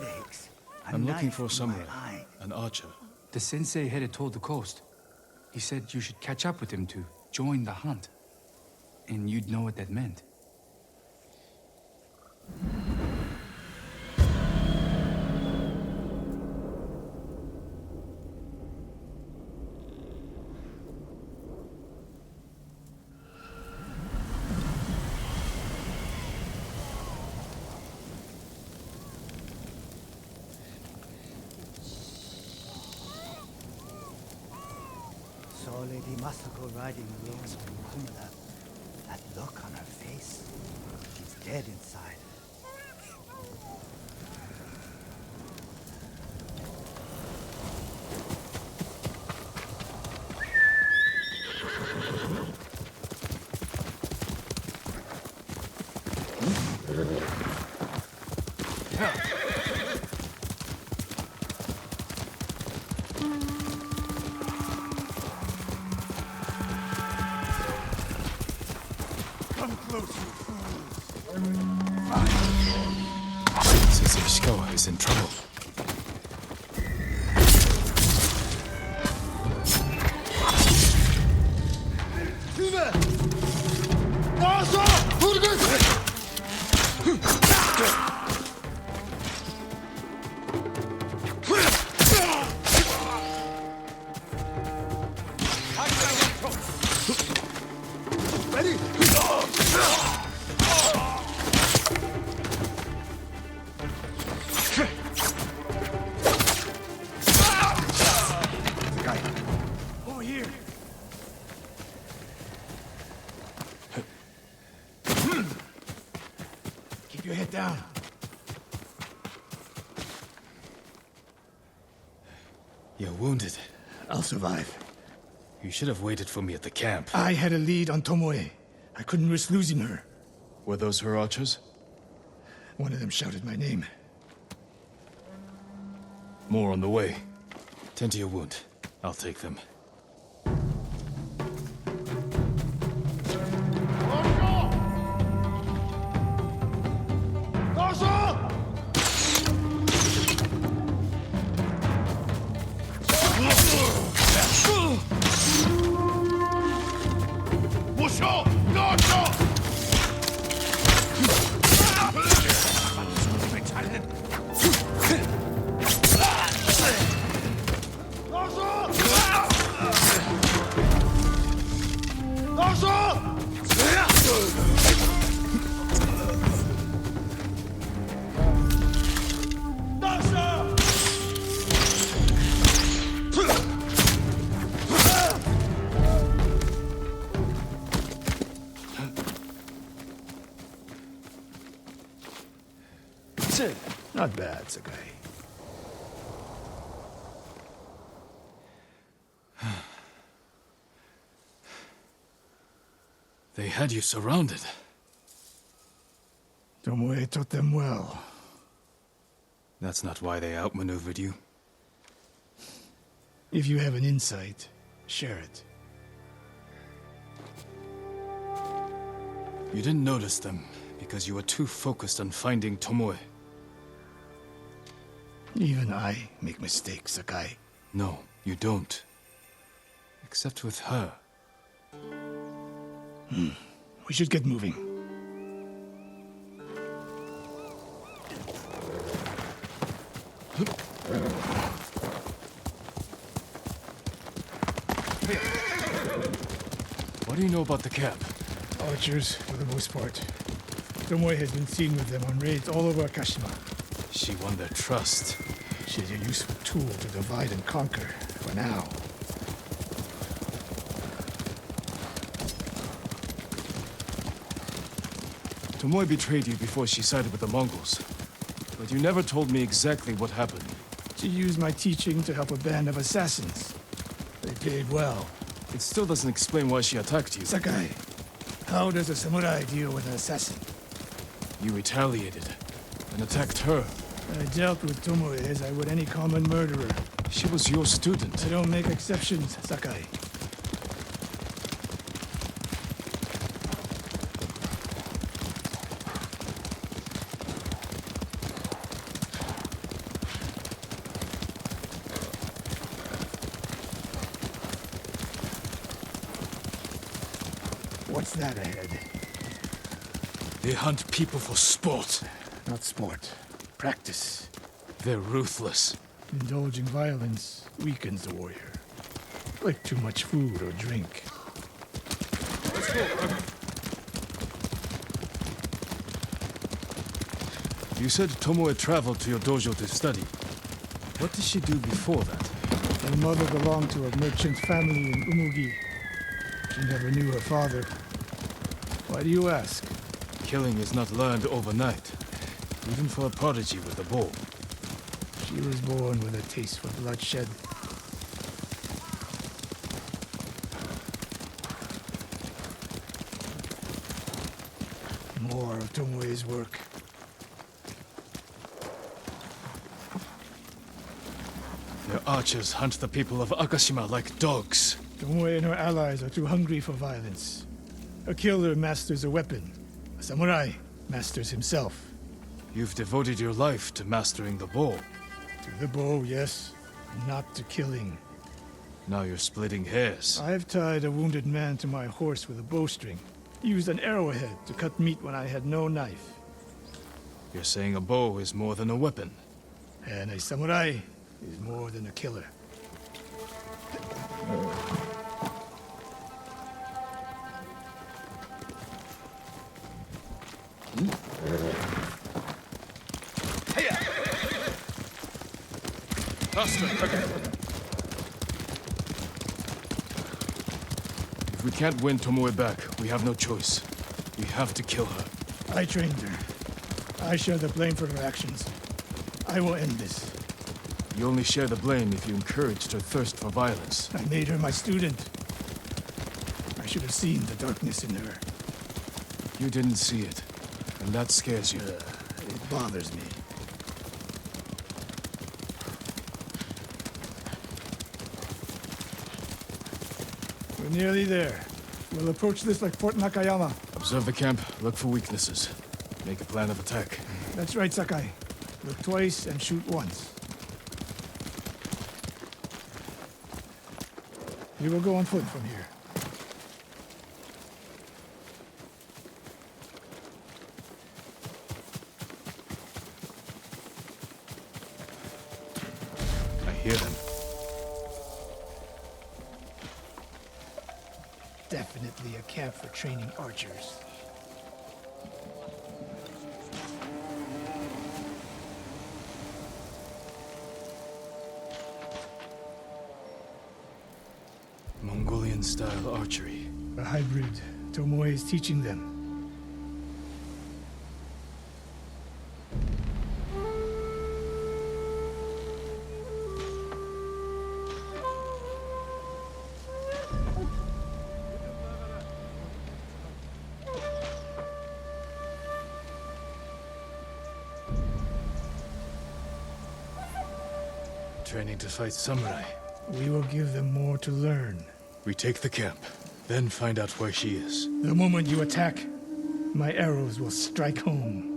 headaches. I'm looking for a samurai, an archer. The sensei headed toward the coast. He said you should catch up with him to join the hunt. And you'd know what that meant. Saw Lady Masako riding alone from Kumala. That look on her face. She's dead inside. Sensei Ishikawa is in trouble. Over here. Keep your head down. You're wounded. I'll survive. You should have waited for me at the camp. I had a lead on Tomoe. I couldn't risk losing her. Were those her archers? One of them shouted my name. More on the way. Tend to your wound. I'll take them. Not bad, Sakai. They had you surrounded. Tomoe taught them well. That's not why they outmaneuvered you. If you have an insight, share it. You didn't notice them because you were too focused on finding Tomoe. Even I make mistakes, Sakai. No, you don't. Except with her. We should get moving. What do you know about the camp? Archers, for the most part. Tomoe has been seen with them on raids all over Akashima. She won their trust. She's a useful tool to divide and conquer, for now. Tomoe betrayed you before she sided with the Mongols. But you never told me exactly what happened. She used my teaching to help a band of assassins. They paid well. It still doesn't explain why she attacked you. Sakai, how does a samurai deal with an assassin? You retaliated and attacked her. I dealt with Tomoe as I would any common murderer. She was your student. I don't make exceptions, Sakai. What's that ahead? They hunt people for sport. Not sport. Practice. They're ruthless. Indulging violence weakens the warrior. Like too much food or drink. You said Tomoe traveled to your dojo to study. What did she do before that? Her mother belonged to a merchant family in Umugi. She never knew her father. Why do you ask? Killing is not learned overnight, even for a prodigy with a bow. She was born with a taste for bloodshed. More of Tomoe's work. Their archers hunt the people of Akashima like dogs. Tomoe and her allies are too hungry for violence. A killer masters a weapon. A samurai masters himself. You've devoted your life to mastering the bow. To the bow, yes. Not to killing. Now you're splitting hairs. I've tied a wounded man to my horse with a bowstring. Used an arrowhead to cut meat when I had no knife. You're saying a bow is more than a weapon. And a samurai is more than a killer. If we can't win Tomoe back, we have no choice. We have to kill her. I trained her. I share the blame for her actions. I will end this. You only share the blame if you encouraged her thirst for violence. I made her my student. I should have seen the darkness in her. You didn't see it, and that scares you. It bothers me. We're nearly there. We'll approach this like Fort Nakayama. Observe the camp, look for weaknesses. Make a plan of attack. That's right, Sakai. Look twice and shoot once. We will go on foot from here. I hear them. Definitely a camp for training archers. Mongolian-style archery. A hybrid. Tomoe is teaching them. Training to fight samurai. We will give them more to learn. We take the camp, then find out where she is. The moment you attack, my arrows will strike home.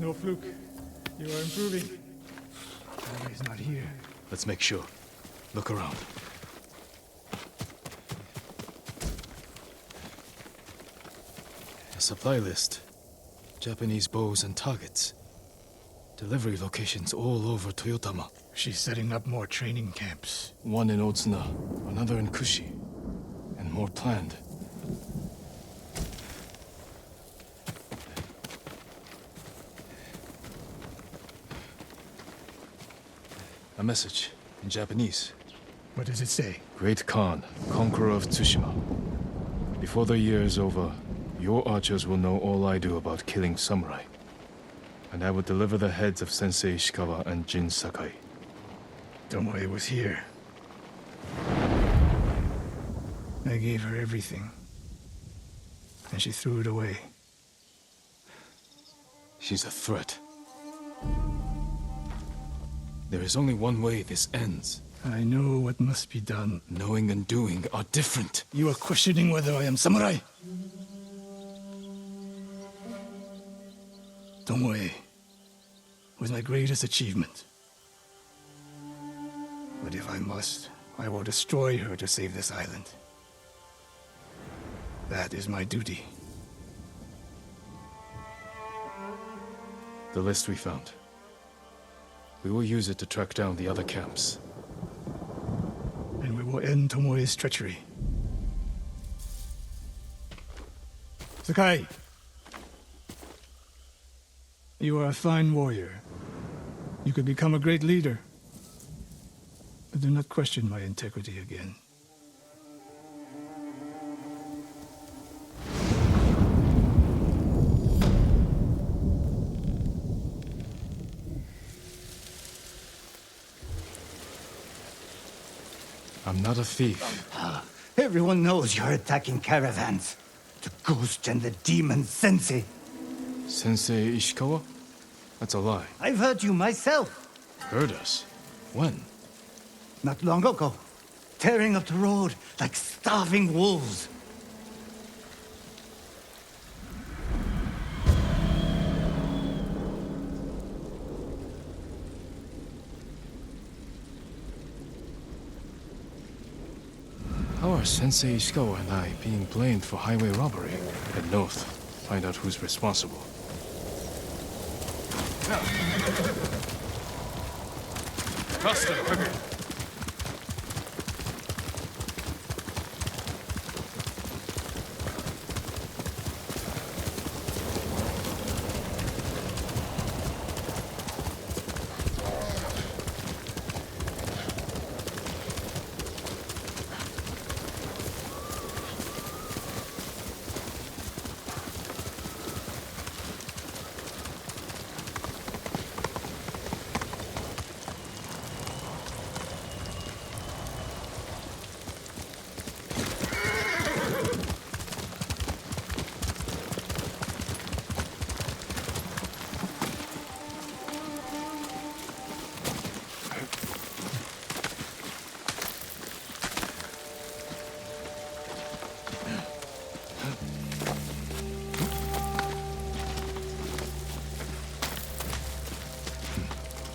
no fluke. You are improving. He's not here. Let's make sure. Look around. A supply list. Japanese bows and targets. Delivery locations all over Toyotama. She's setting up more training camps. One in Otsuna, another in Kushi, and more planned. A message in Japanese. What does it say? Great Khan, conqueror of Tsushima. Before the year is over, your archers will know all I do about killing samurai. And I will deliver the heads of Sensei Ishikawa and Jin Sakai. Tomoe was here. I gave her everything. And she threw it away. She's a threat. There is only one way this ends. I know what must be done. Knowing and doing are different. You are questioning whether I am samurai? Tomoe was my greatest achievement. But if I must, I will destroy her to save this island. That is my duty. The list we found. We will use it to track down the other camps. And we will end Tomoe's treachery. Sakai! You are a fine warrior. You could become a great leader. But do not question my integrity again. I'm not a thief. Everyone knows you're attacking caravans. The ghost and the demon Sensei. Sensei Ishikawa? That's a lie. I've heard you myself. Heard us? When? Not long ago. Tearing up the road like starving wolves. How are Sensei Ishikawa and I being blamed for highway robbery? Head north. Find out who's responsible. Faster, quicker!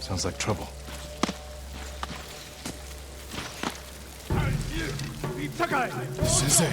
Sounds like trouble. Sensei!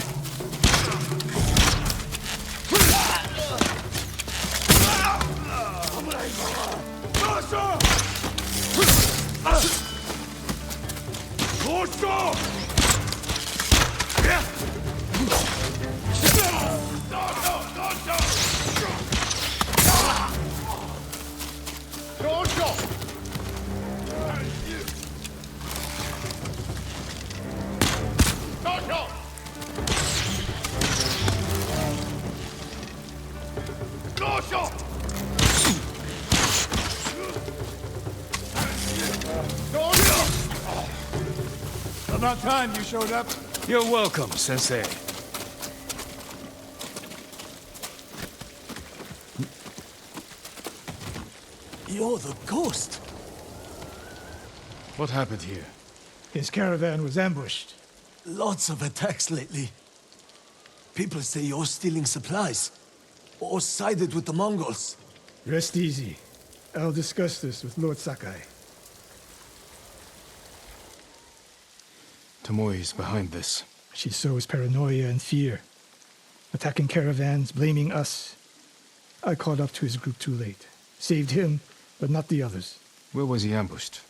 About time you showed up. You're welcome, Sensei. You're the ghost. What happened here? His caravan was ambushed. Lots of attacks lately. People say you're stealing supplies, or sided with the Mongols. Rest easy. I'll discuss this with Lord Sakai. Tomoe's behind this. She sows paranoia and fear, attacking caravans, blaming us. I caught up to his group too late. Saved him, but not the others. Where was he ambushed?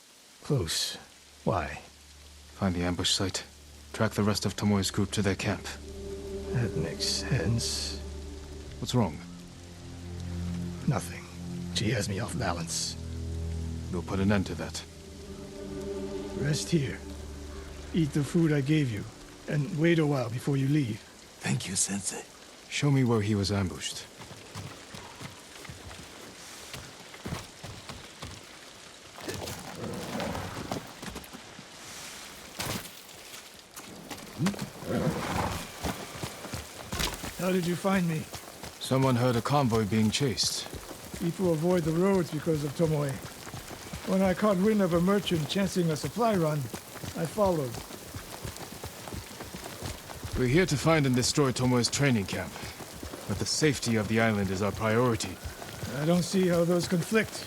Close. Why? Find the ambush site. Track the rest of Tomoe's group to their camp. That makes sense. What's wrong? Nothing. She has me off balance. We'll put an end to that. Rest here. Eat the food I gave you, and wait a while before you leave. Thank you, Sensei. Show me where he was ambushed. How did you find me? Someone heard a convoy being chased. People avoid the roads because of Tomoe. When I caught wind of a merchant chancing a supply run, I followed. We're here to find and destroy Tomoe's training camp. But the safety of the island is our priority. I don't see how those conflict.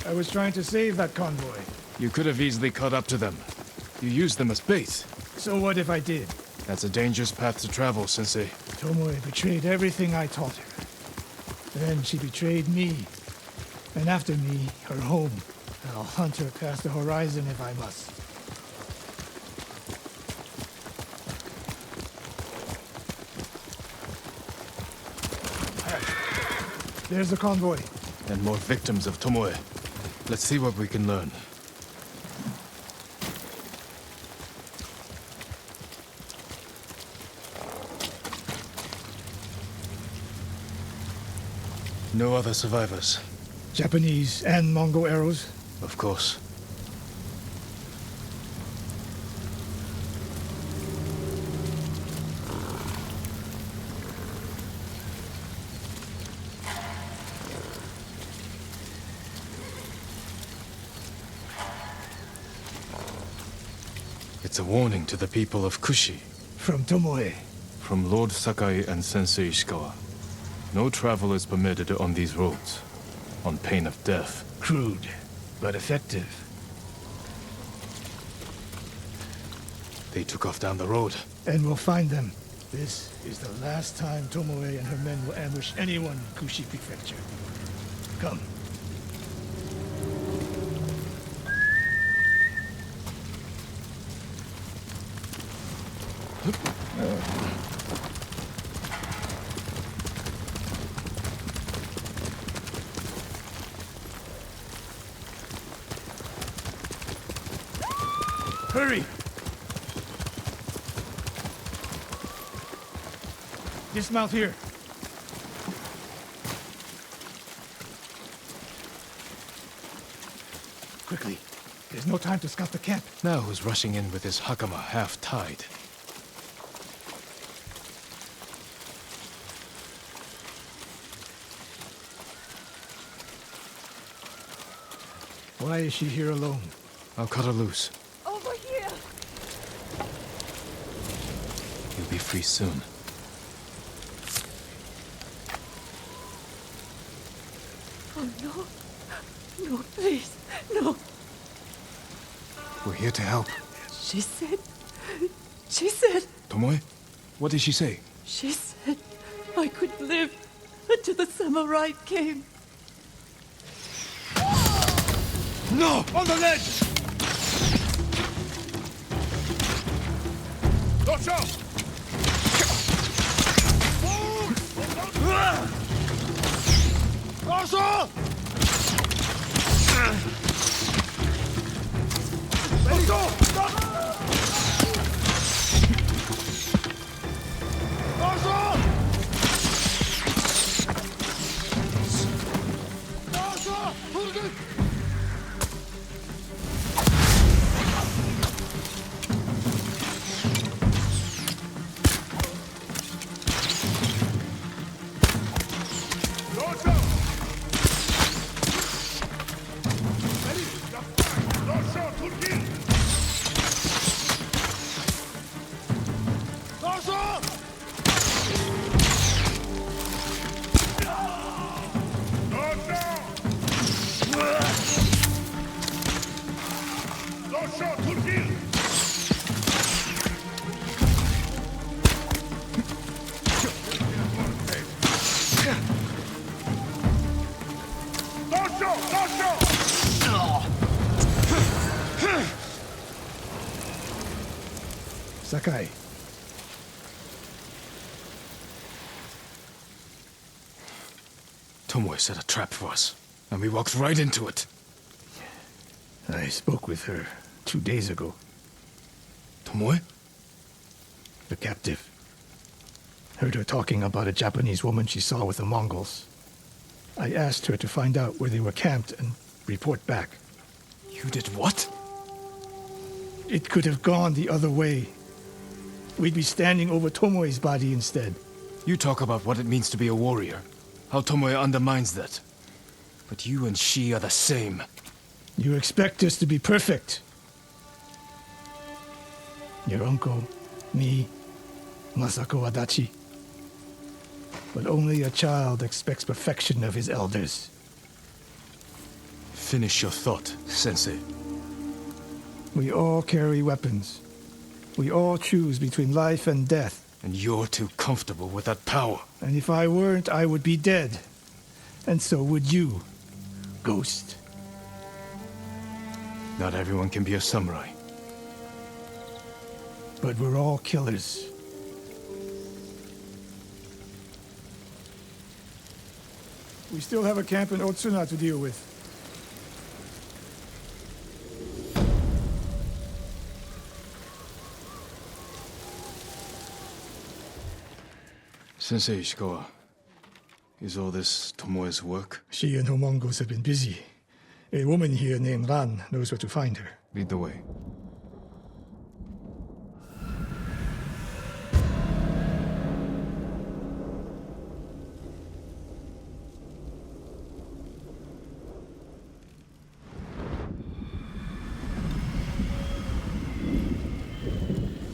I was trying to save that convoy. You could have easily caught up to them. You used them as bait. So what if I did? That's a dangerous path to travel, Sensei. Tomoe betrayed everything I taught her. Then she betrayed me. And after me, her home. I'll hunt her past the horizon if I must. There's the convoy. And more victims of Tomoe. Let's see what we can learn. No other survivors. Japanese and Mongol arrows. Of course. It's a warning to the people of Kushi. From Tomoe. From Lord Sakai and Sensei Ishikawa. No travel is permitted on these roads, on pain of death. Crude, but effective. They took off down the road. And we'll find them. This is the last time Tomoe and her men will ambush anyone in Kushi Prefecture. Come. Hurry! Dismount here. Quickly. There's no time to scout the camp. Now who's rushing in with his hakama half-tied? Why is she here alone? I'll cut her loose. Over here! You'll be free soon. Oh, no. No, please. No. We're here to help. She said... Tomoe? What did she say? She said I could live until the samurai came. No! On the ledge! Watch out! Let's go! Sakai. Tomoe set a trap for us, and we walked right into it. I spoke with her 2 days ago. Tomoe? The captive. Heard her talking about a Japanese woman she saw with the Mongols. I asked her to find out where they were camped and report back. You did what? It could have gone the other way. We'd be standing over Tomoe's body instead. You talk about what it means to be a warrior, how Tomoe undermines that. But you and she are the same. You expect us to be perfect. Your uncle, me, Masako Adachi. But only a child expects perfection of his elders. Finish your thought, Sensei. We all carry weapons. We all choose between life and death. And you're too comfortable with that power. And if I weren't, I would be dead. And so would you, Ghost. Not everyone can be a samurai. But we're all killers. We still have a camp in Otsuna to deal with. Sensei Ishikawa, is all this Tomoe's work? She and her Mongols have been busy. A woman here named Ran knows where to find her. Lead the way.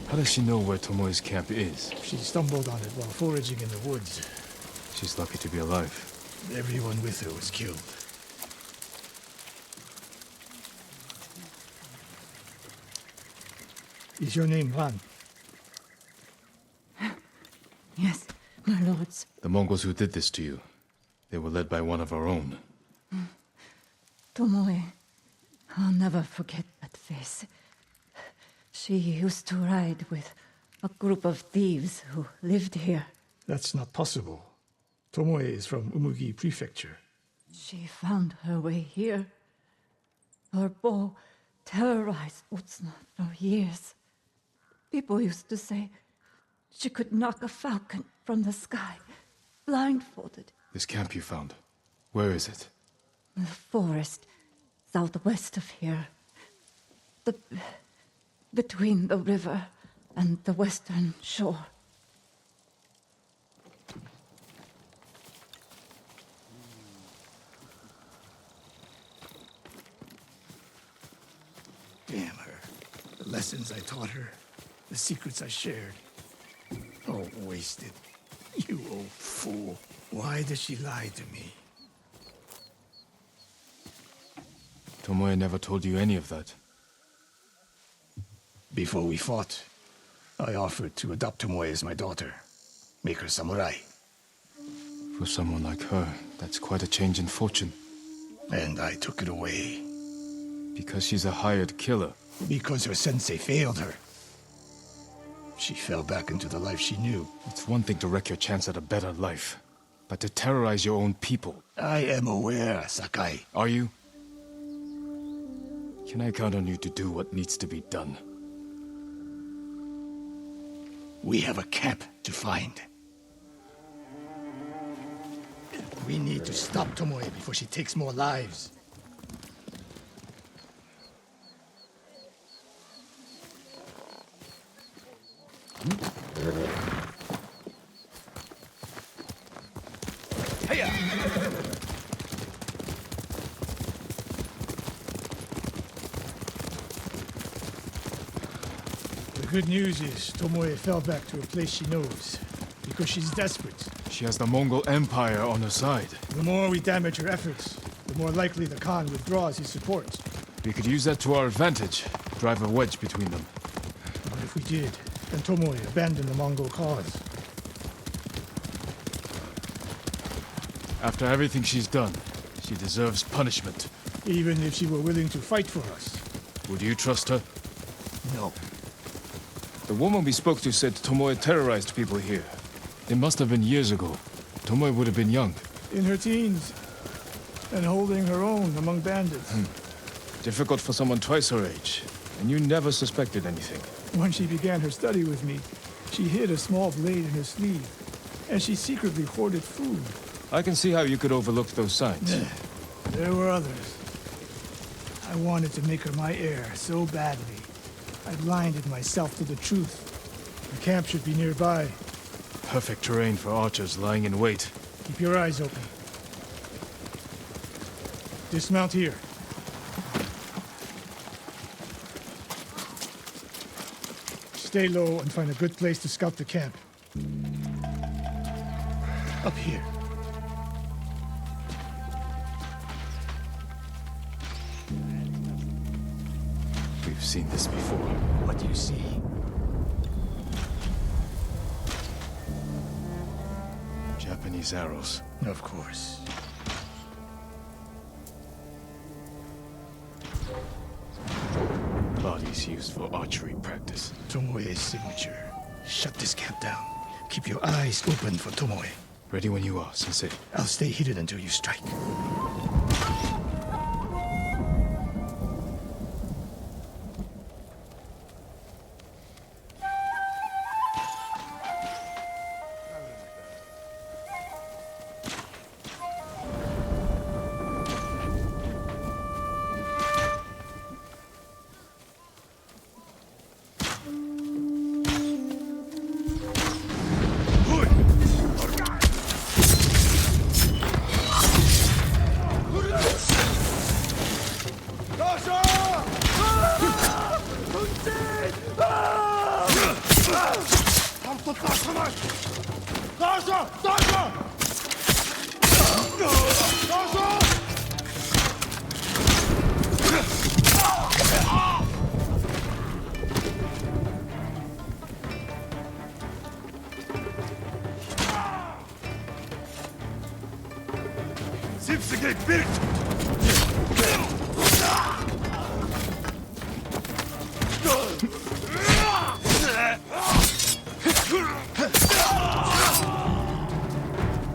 How does she know where Tomoe's camp is? She stumbled on it while foraging in the woods. She's lucky to be alive. Everyone with her was killed. Is your name Ran? Yes, my lords. The Mongols who did this to you, they were led by one of our own. Tomoe. I'll never forget that face. She used to ride with a group of thieves who lived here. That's not possible. Tomoe is from Umugi Prefecture. She found her way here. Her bow terrorized Otsuna for years. People used to say she could knock a falcon from the sky, blindfolded. This camp you found, where is it? The forest southwest of here. Between the river and the western shore. Damn her. The lessons I taught her. The secrets I shared. All wasted. You old fool. Why does she lie to me? Tomoe never told you any of that. Before we fought, I offered to adopt Tomoe as my daughter. Make her samurai. For someone like her, that's quite a change in fortune. And I took it away. Because she's a hired killer. Because her sensei failed her. She fell back into the life she knew. It's one thing to wreck your chance at a better life, but to terrorize your own people. I am aware, Sakai. Are you? Can I count on you to do what needs to be done? We have a camp to find. We need to stop Tomoe before she takes more lives. The good news is Tomoe fell back to a place she knows, because she's desperate. She has the Mongol Empire on her side. The more we damage her efforts, the more likely the Khan withdraws his support. We could use that to our advantage. drive a wedge between them. But if we did, then Tomoe abandoned the Mongol cause. After everything she's done, she deserves punishment. Even if she were willing to fight for us. Would you trust her? No. The woman we spoke to said Tomoe terrorized people here. It must have been years ago. Tomoe would have been young. In her teens, and holding her own among bandits. Difficult for someone twice her age. And you never suspected anything. When she began her study with me, she hid a small blade in her sleeve, and she secretly hoarded food. I can see how you could overlook those signs. There were others. I wanted to make her my heir so badly. I blinded myself to the truth. The camp should be nearby. Perfect terrain for archers lying in wait. Keep your eyes open. Dismount here. Stay low and find a good place to scout the camp. Up here. We've seen this before. What do you see? Japanese arrows. Of course. Bodies used for archery practice. Tomoe's signature. Shut this camp down. Keep your eyes open for Tomoe. Ready when you are, Sensei. I'll stay hidden until you strike.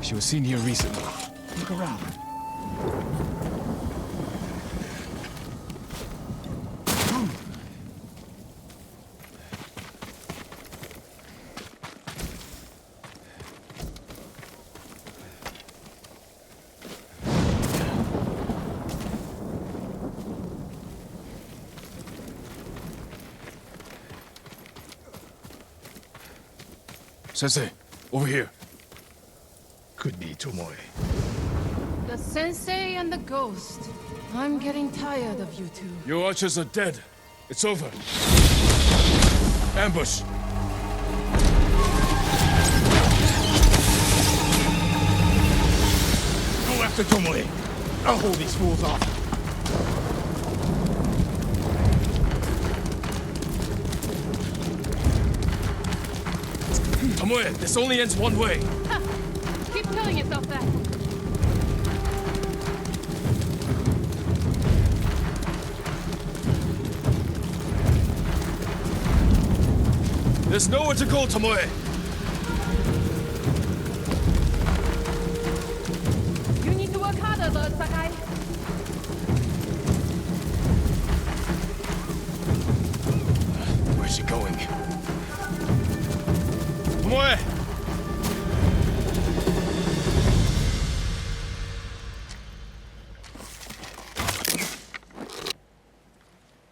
She was seen here recently. Look around. Sensei, over here. Could be Tomoe. The Sensei and the Ghost. I'm getting tired of you two. Your archers are dead. It's over. Ambush. Go after Tomoe. I'll hold these fools off. Tomoe, this only ends one way. Ha! Keep telling yourself that. There's nowhere to go, Tomoe. You need to work harder, Lord Sakai. Where's she going? Tomoe!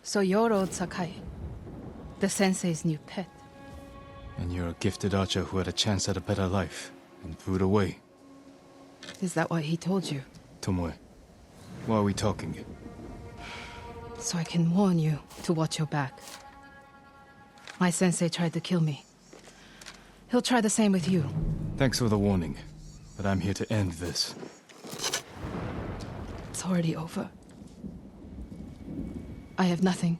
So you're Lord Sakai, the Sensei's new pet. And you're a gifted archer who had a chance at a better life and threw it away. Is that what he told you? Tomoe, why are we talking? So I can warn you to watch your back. My sensei tried to kill me. He'll try the same with you. Thanks for the warning, but I'm here to end this. It's already over. I have nothing.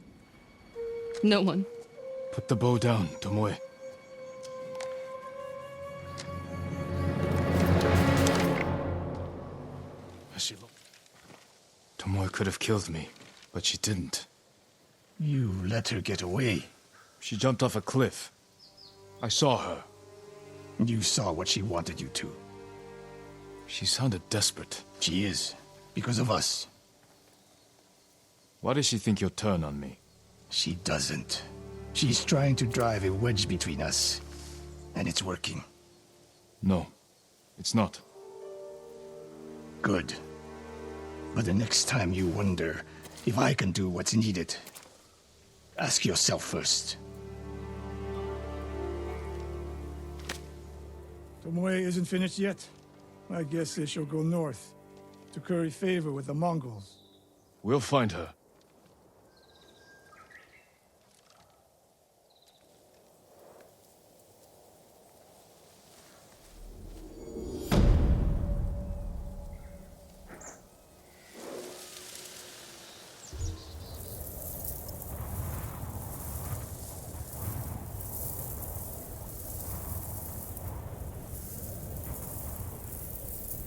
No one. Put the bow down, Tomoe. Tomoe could have killed me, but she didn't. You let her get away. She jumped off a cliff. I saw her. You saw what she wanted you to. She sounded desperate. She is, because of us. Why does she think you'll turn on me? She doesn't. She's trying to drive a wedge between us. And it's working. No, it's not. Good. But the next time you wonder if I can do what's needed, ask yourself first. Tomoe isn't finished yet. I guess she'll go north to curry favor with the Mongols. We'll find her.